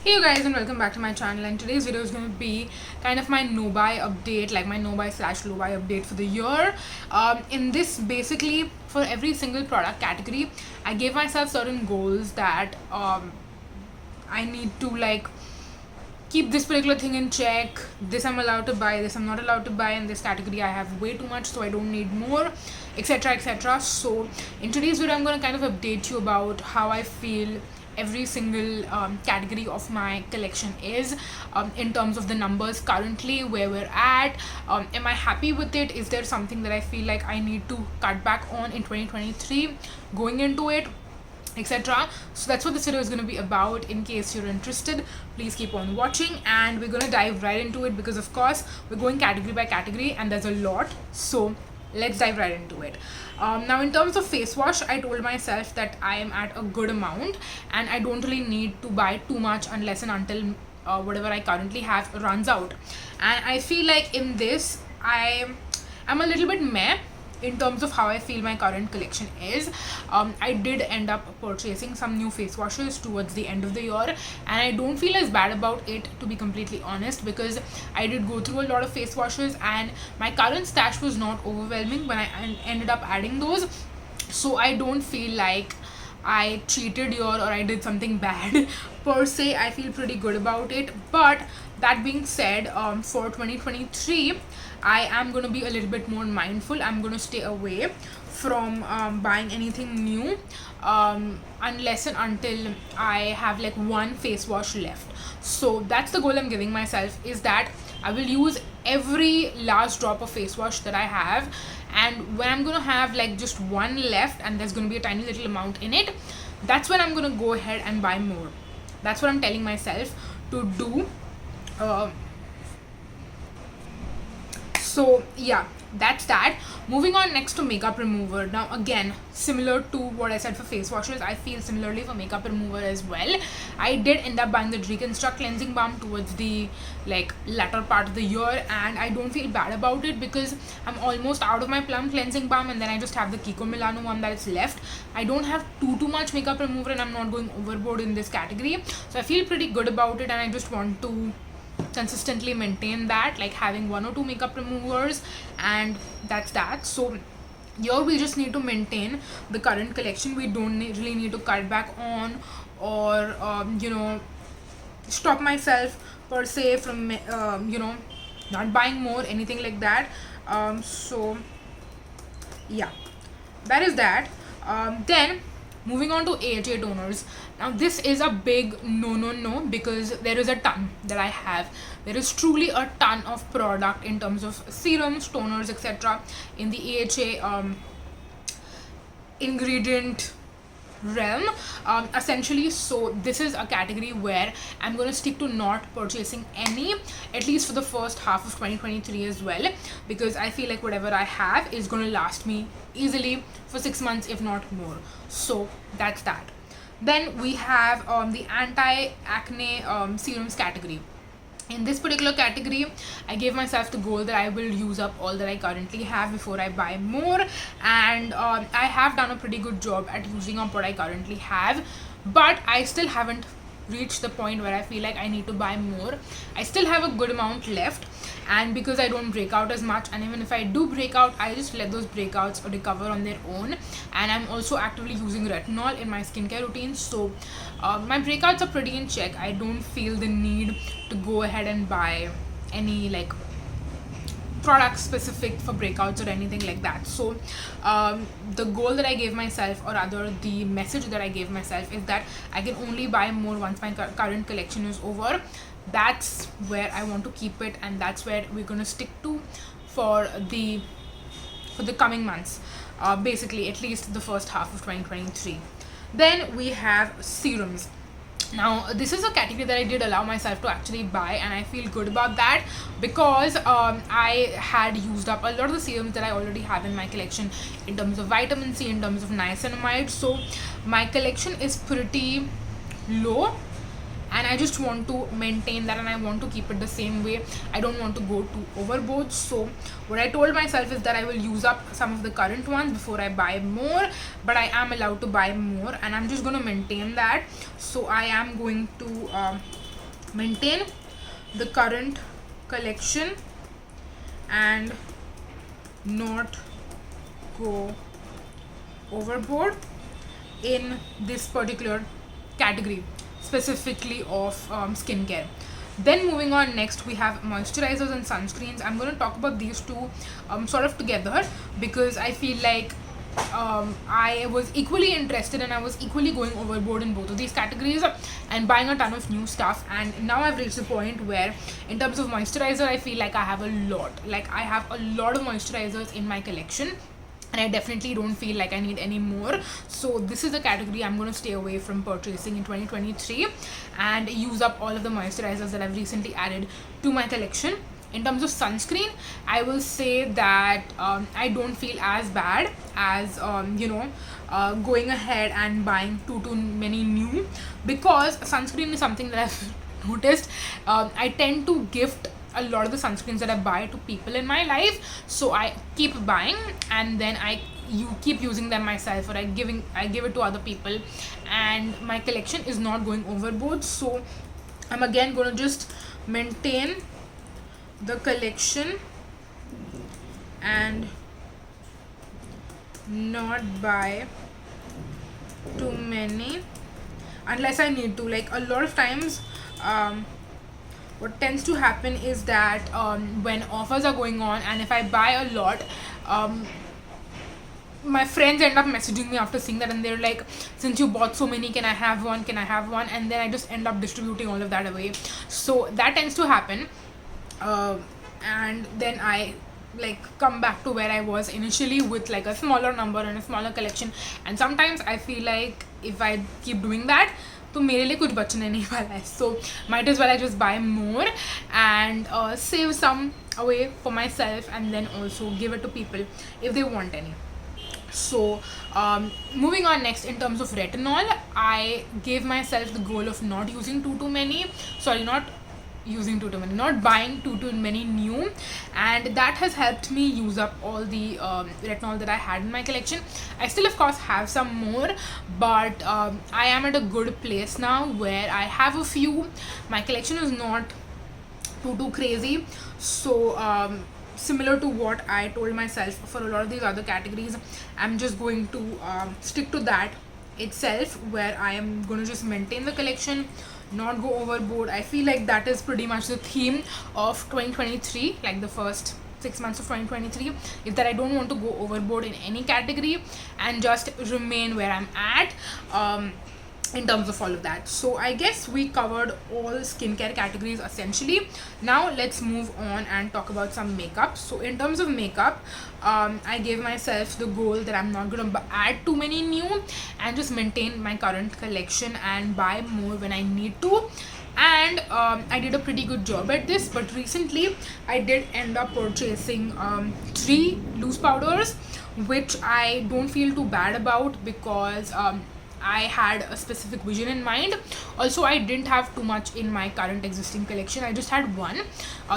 Hey you guys, and welcome back to my channel, and today's video is going to be kind of my no-buy update, like my no-buy slash low-buy update for the year. In this, basically for every single product category, I gave myself certain goals that I need to like keep this particular thing in check. This I'm allowed to buy, this I'm not allowed to buy. In this category I have way too much, so I don't need more, etc, etc. So in today's video I'm going to kind of update you about how I feel every single category of my collection is, in terms of the numbers currently, where we're at. Am I happy with it? Is there something that I feel like I need to cut back on in 2023 going into it, etc. So that's what this video is going to be about. In case you're interested, please keep on watching, and we're going to dive right into it because of course we're going category by category and there's a lot. So let's dive right into it. Now in terms of face wash, I told myself that I am at a good amount and I don't really need to buy too much unless and until whatever I currently have runs out. And I feel like in this I'm a little bit meh in terms of how I feel my current collection is. I did end up purchasing some new face washes towards the end of the year, and I don't feel as bad about it, to be completely honest, because I did go through a lot of face washes and my current stash was not overwhelming when I ended up adding those. So I don't feel like I cheated here or I did something bad per se. I feel pretty good about it. But that being said, for 2023 I am going to be a little bit more mindful. I'm going to stay away from buying anything new unless and until I have like one face wash left. So that's the goal I'm giving myself, is that I will use every last drop of face wash that I have, and when I'm going to have like just one left and there's going to be a tiny little amount in it, that's when I'm going to go ahead and buy more. That's what I'm telling myself to do. So yeah, that's that. Moving on next to makeup remover. Now again, similar to what I said for face washes, I feel similarly for makeup remover as well. I did end up buying the Reconstruct cleansing balm towards the like latter part of the year, and I don't feel bad about it because I'm almost out of my plum cleansing balm, and then I just have the Kiko Milano one that is left. I don't have too much makeup remover and I'm not going overboard in this category, so I feel pretty good about it, and I just want to consistently maintain that, like having one or two makeup removers, and that's that. So here we just need to maintain the current collection. We don't really need to cut back on or stop myself per se from not buying more, anything like that. So yeah, that is that. Then moving on to AHA toners. Now this is a big no because there is a ton that I have. There is truly a ton of product in terms of serums, toners, etc. in the AHA ingredient realm, essentially. So this is a category where I'm going to stick to not purchasing any, at least for the first half of 2023 as well, because I feel like whatever I have is going to last me easily for 6 months if not more. So that's that. Then we have the anti-acne serums category. In this particular category, I gave myself the goal that I will use up all that I currently have before I buy more, and I have done a pretty good job at using up what I currently have, but I still haven't reached the point where I feel like I need to buy more. I still have a good amount left, and because I don't break out as much, and even if I do break out, I just let those breakouts recover on their own. And I'm also actively using retinol in my skincare routine, so my breakouts are pretty in check. I don't feel the need to go ahead and buy any like product specific for breakouts or anything like that. So the goal that I gave myself, or rather the message that I gave myself, is that I can only buy more once my current collection is over. That's where I want to keep it, and that's where we're going to stick to for the coming months, basically at least the first half of 2023. Then we have serums. Now this is a category that I did allow myself to actually buy, and I feel good about that because I had used up a lot of the serums that I already have in my collection in terms of vitamin C, in terms of niacinamide. So my collection is pretty low, and I just want to maintain that, and I want to keep it the same way. I don't want to go too overboard. So what I told myself is that I will use up some of the current ones before I buy more, but I am allowed to buy more, and I'm just going to maintain that. So I am going to maintain the current collection and not go overboard in this particular category, specifically of skincare. Then moving on, next we have moisturizers and sunscreens. I'm going to talk about these two sort of together, because I feel like I was equally interested and I was equally going overboard in both of these categories and buying a ton of new stuff. And now I've reached the point where, in terms of moisturizer, I feel like I have a lot. Like, I have a lot of moisturizers in my collection, and I definitely don't feel like I need any more. So this is the category I'm going to stay away from purchasing in 2023 and use up all of the moisturizers that I've recently added to my collection. In terms of sunscreen, I will say that I don't feel as bad as going ahead and buying too many new, because sunscreen is something that I've noticed. I tend to gift a lot of the sunscreens that I buy to people in my life, so I keep buying and then you keep using them myself, or I give it to other people, and my collection is not going overboard. So I'm again going to just maintain the collection and not buy too many unless I need to. Like, a lot of times what tends to happen is that when offers are going on, and if I buy a lot, my friends end up messaging me after seeing that, and they're like, since you bought so many, can I have one, and then I just end up distributing all of that away. So that tends to happen, and then I come back to where I was initially with like a smaller number and a smaller collection. And sometimes I feel like if I keep doing that, तो मेरे लिए कुछ बचने नहीं वाला है. So might as well I just buy more and save some away for myself, and then also give it to people if they want any. So moving on, next, in terms of retinol, I gave myself the goal of not using too many, not buying too many new, and that has helped me use up all the retinol that I had in my collection. I still of course have some more, but I am at a good place now where I have a few. My collection is not too crazy. So similar to what I told myself for a lot of these other categories, I'm just going to stick to that itself, where I am going to just maintain the collection, not go overboard. I feel like that is pretty much the theme of 2023, like the first 6 months of 2023, is that I don't want to go overboard in any category and just remain where I'm at in terms of all of that. So I guess we covered all skincare categories essentially. Now let's move on and talk about some makeup. So in terms of makeup, I gave myself the goal that I'm not going to add too many new and just maintain my current collection and buy more when I need to. And I did a pretty good job at this, but recently I did end up purchasing 3 loose powders, which I don't feel too bad about, because I had a specific vision in mind. Also, I didn't have too much in my current existing collection. I just had one,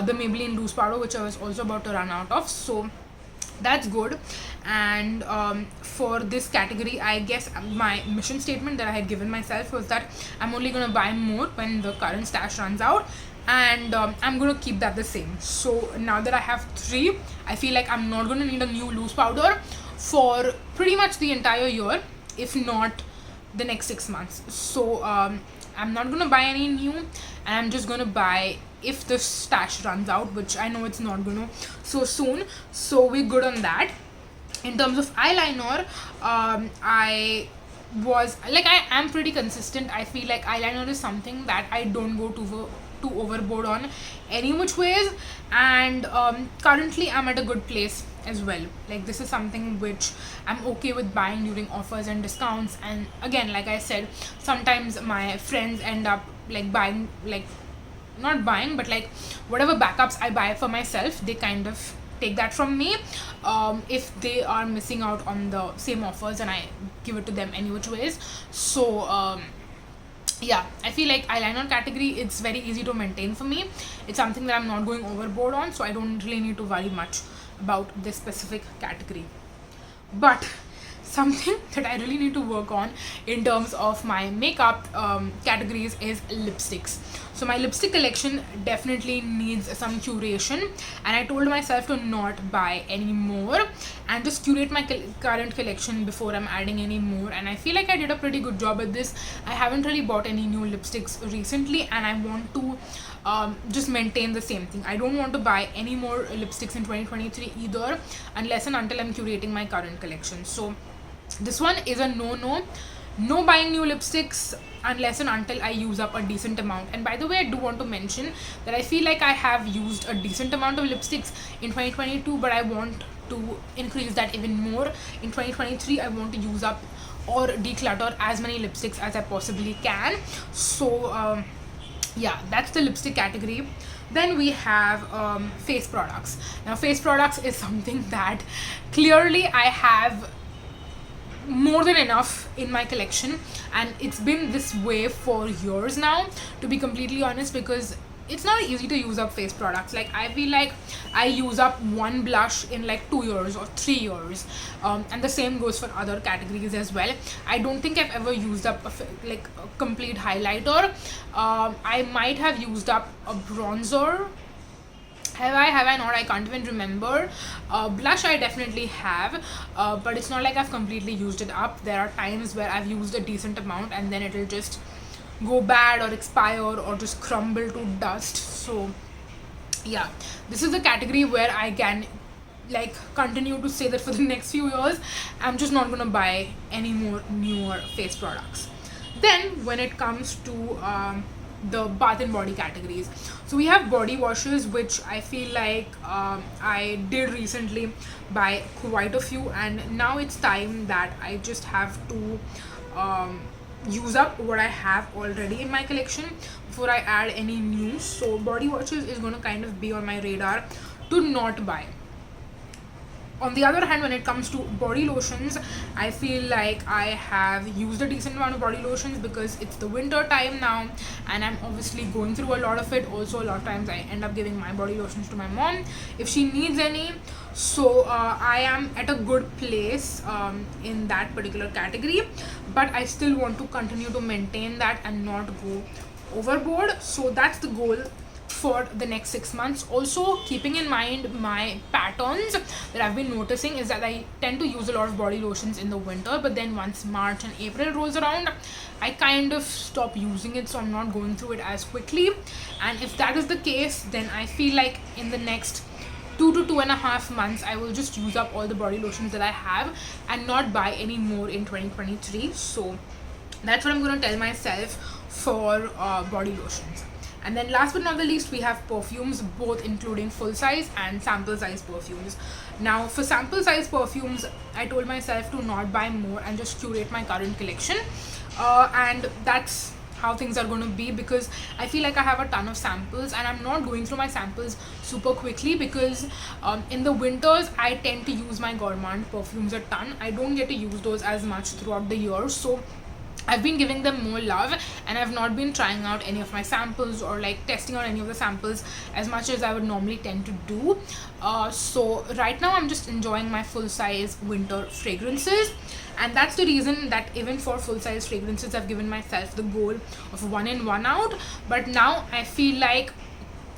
the Maybelline loose powder, which I was also about to run out of. So that's good. And for this category, I guess my mission statement that I had given myself was that I'm only going to buy more when the current stash runs out, and I'm going to keep that the same. So now that I have 3, I feel like I'm not going to need a new loose powder for pretty much the entire year, if not the next 6 months. So I'm not going to buy any new, and I'm just going to buy if the stash runs out, which I know it's not going to so soon. So we're good on that. In terms of eyeliner, I am pretty consistent. I feel like eyeliner is something that I don't go too overboard on any which ways, and currently I'm at a good place as well. Like, this is something which I'm okay with buying during offers and discounts. And again, like I said, sometimes my friends end up buying, not buying, but whatever backups I buy for myself, they kind of take that from me if they are missing out on the same offers, and I give it to them any which ways. So yeah, I feel like eyeliner category, it's very easy to maintain for me. It's something that I'm not going overboard on, so I don't really need to worry much about this specific category. But something that I really need to work on in terms of my makeup categories is lipsticks. So my lipstick collection definitely needs some curation, and I told myself to not buy any more and just curate my current collection before I'm adding any more. And I feel like I did a pretty good job at this. I haven't really bought any new lipsticks recently, and I want to just maintain the same thing. I don't want to buy any more lipsticks in 2023 either, unless and until I'm curating my current collection. So this one is a no buying new lipsticks unless and until I use up a decent amount. And by the way, I do want to mention that I feel like I have used a decent amount of lipsticks in 2022, but I want to increase that even more in 2023. I want to use up or declutter as many lipsticks as I possibly can. So yeah, that's the lipstick category. Then we have face products. Now face products is something that clearly I have more than enough in my collection, and it's been this way for years now, to be completely honest, because it's not easy to use up face products. Like, I feel like I use up one blush in like 2 years or 3 years, and the same goes for other categories as well. I don't think I've ever used up a complete highlighter. I might have used up a bronzer. Have I not? I can't even remember. Blush I definitely have, but it's not like I've completely used it up. There are times where I've used a decent amount and then it'll just go bad or expire or just crumble to dust. So yeah, this is the category where I can like continue to say that for the next few years I'm just not gonna buy any more newer face products. Then when it comes to the bath and body categories, so we have body washes, which I feel like I did recently buy quite a few, and now it's time that I just have to use up what I have already in my collection before I add any new. So body washes is going to kind of be on my radar to not buy. On the other hand, when it comes to body lotions, I feel like I have used a decent amount of body lotions because it's the winter time now and I'm obviously going through a lot of it. Also, a lot of times I end up giving my body lotions to my mom if she needs any. So I am at a good place in that particular category, but I still want to continue to maintain that and not go overboard. So that's the goal for the next 6 months. Also, keeping in mind my patterns that I've been noticing is that I tend to use a lot of body lotions in the winter, but then once March and April rolls around, I kind of stop using it, so I'm not going through it as quickly. And if that is the case, then I feel like in the next 2 to 2.5 months I will just use up all the body lotions that I have and not buy any more in 2023. So that's what I'm going to tell myself for body lotions. And then last but not the least, we have perfumes, both including full size and sample size perfumes. Now for sample size perfumes, I told myself to not buy more and just curate my current collection, and that's how things are going to be, because I feel like I have a ton of samples and I'm not going through my samples super quickly because in the winters I tend to use my Gourmand perfumes a ton. I don't get to use those as much throughout the year, so I've been giving them more love and I've not been trying out any of my samples or like testing out any of the samples as much as I would normally tend to do. So right now I'm just enjoying my full size winter fragrances, and that's the reason that even for full size fragrances I've given myself the goal of 1 in 1 out. But now I feel like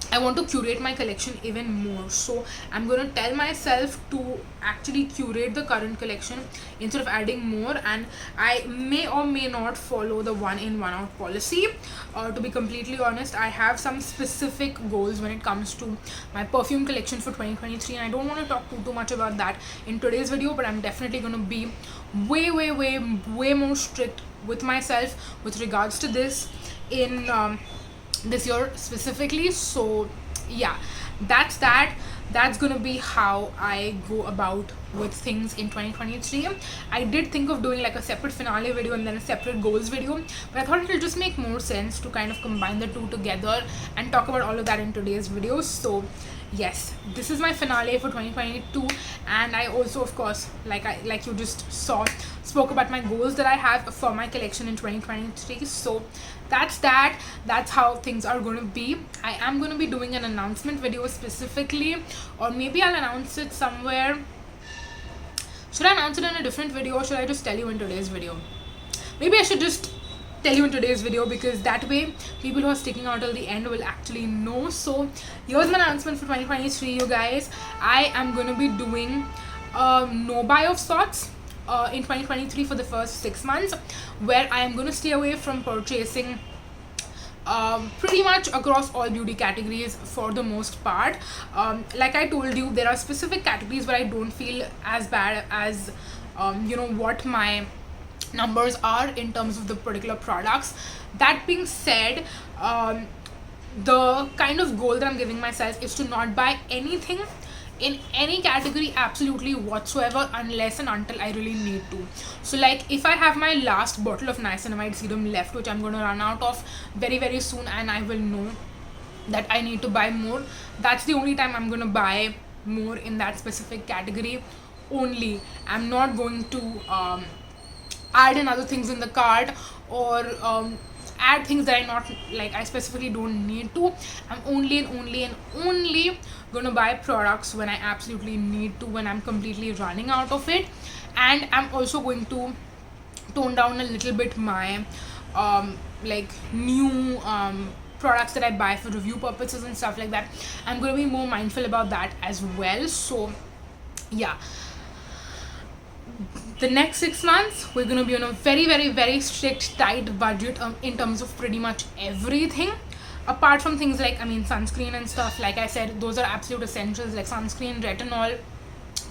I want to curate my collection even more, so I'm going to tell myself to actually curate the current collection instead of adding more, and I may or may not follow the 1 in 1 out policy. To be completely honest, I have some specific goals when it comes to my perfume collection for 2023, and I don't want to talk too much about that in today's video, but I'm definitely going to be way more strict with myself with regards to this in this year specifically. So yeah, that's gonna be how I go about with things in 2023. I did think of doing like a separate finale video and then a separate goals video, but I thought it will just make more sense to kind of combine the two together and talk about all of that in today's video. So yes, this is my finale for 2022, and I also, of course, like you just saw, spoke about my goals that I have for my collection in 2023. So that's how things are going to be. I am going to be doing an announcement video specifically, or maybe I'll announce it somewhere Should I announce it in a different video, or should I just tell you in today's video? Maybe I should just tell you in today's video, because that way people who are sticking out till the end will actually know. So here's my announcement for 2023, you guys. I am going to be doing a no buy of sorts in 2023 for the first 6 months, where I am going to stay away from purchasing pretty much across all beauty categories for the most part. Like I told you, there are specific categories where I don't feel as bad as what my numbers are in terms of the particular products. That being said, the kind of goal that I'm giving myself is to not buy anything in any category absolutely whatsoever unless and until I really need to. So like if I have my last bottle of niacinamide serum left, which I'm going to run out of very very soon, and I will know that I need to buy more, that's the only time I'm going to buy more in that specific category only. I'm not going to add in other things in the cart, or add things that I specifically don't need to. I'm only gonna buy products when I absolutely need to, when I'm completely running out of it. And I'm also going to tone down a little bit my new products that I buy for review purposes and stuff like that. I'm going to be more mindful about that as well. So yeah, the next 6 months we're going to be on a very very very strict tight budget in terms of pretty much everything, apart from things like sunscreen and stuff. Like I said, those are absolute essentials, like sunscreen, retinol.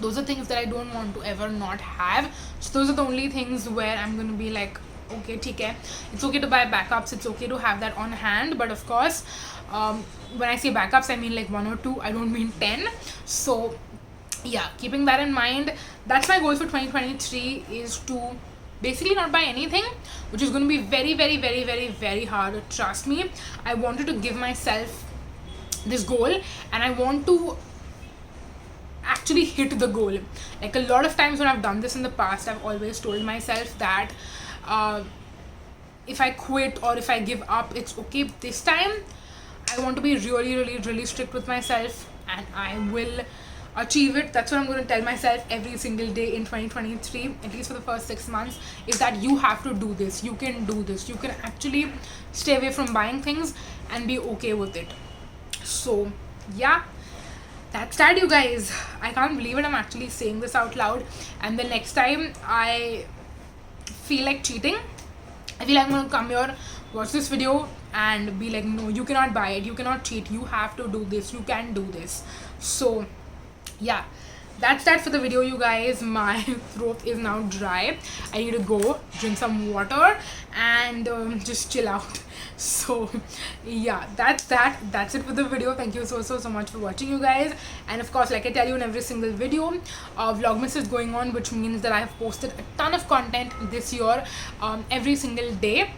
Those are things that I don't want to ever not have. So those are the only things where I'm going to be like, okay, theek, it's okay to buy backups, it's okay to have that on hand. But of course, when I say backups, I mean like 1 or 2, I don't mean 10. So yeah, keeping that in mind, that's my goal for 2023, is to basically not buy anything, which is going to be very very very very very hard, trust me. I wanted to give myself this goal, and I want to actually hit the goal. Like a lot of times when I've done this in the past, I've always told myself that if I quit or if I give up, it's okay. This time I want to be really really really strict with myself, and I will achieve it. That's what I'm going to tell myself every single day in 2023, at least for the first 6 months, is that you have to do this, you can do this, you can actually stay away from buying things and be okay with it. So yeah, that's that, you guys. I can't believe it, I'm actually saying this out loud. And the next time I feel like cheating, I feel like I'm going to come here, watch this video and be like, no, you cannot buy it, you cannot cheat, you have to do this, you can do this. So yeah, that's that for the video, you guys. My throat is now dry. I need to go drink some water and just chill out. So yeah, that's it for the video. Thank you so much for watching, you guys. And of course, like I tell you in every single video, Vlogmas is going on, which means that I have posted a ton of content this year, every single day.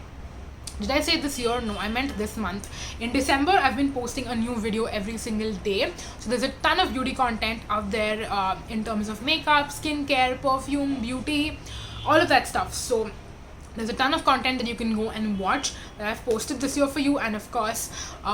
Did I say this year? No, I meant this month. In December, I've been posting a new video every single day. So there's a ton of beauty content out there in terms of makeup, skincare, perfume, beauty, all of that stuff. So there's a ton of content that you can go and watch that I've posted this year for you. And of course,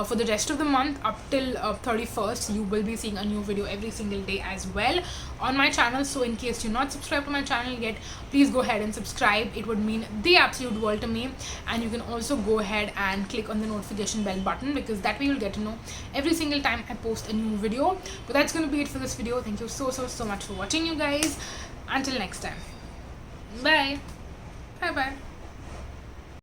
for the rest of the month up till 31st, you will be seeing a new video every single day as well on my channel. So in case you're not subscribed to my channel yet, please go ahead and subscribe. It would mean the absolute world to me. And you can also go ahead and click on the notification bell button, because that way you'll get to know every single time I post a new video. But that's going to be it for this video. Thank you so much for watching, you guys. Until next time, bye bye.